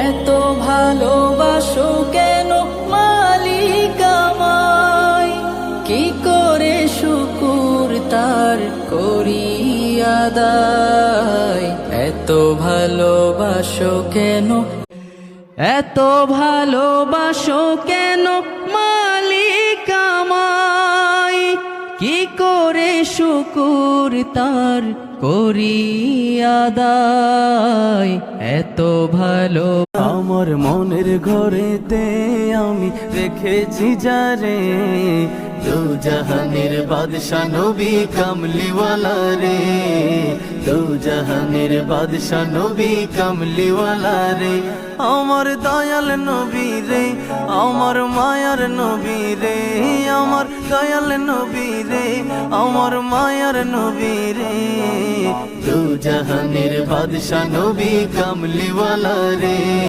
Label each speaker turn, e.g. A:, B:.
A: এত ভালোবাসো কেন মালিক আমায়, কি করে শুকুর তার করি আদায়। এত ভালোবাসো কেন, এত ভালোবাসো কেন মালিক আমায়, কি করে শুকুর তার করি আদায়। এত ভালো
B: আমার মনের ঘরেতে আমি রেখেছি যারে, দু জাহানের বাদশা নবী কামলিওয়ালা রে, দু জাহানের বাদশা নবী কামলিওয়ালা রে। আমার দয়াল নবী রে, আমার মায়ার নবী রে, আমার দয়াল নবী রে, আমার মায়ার নবী রে, দু জাহানের বাদশা নবী কামলিওয়ালা রে।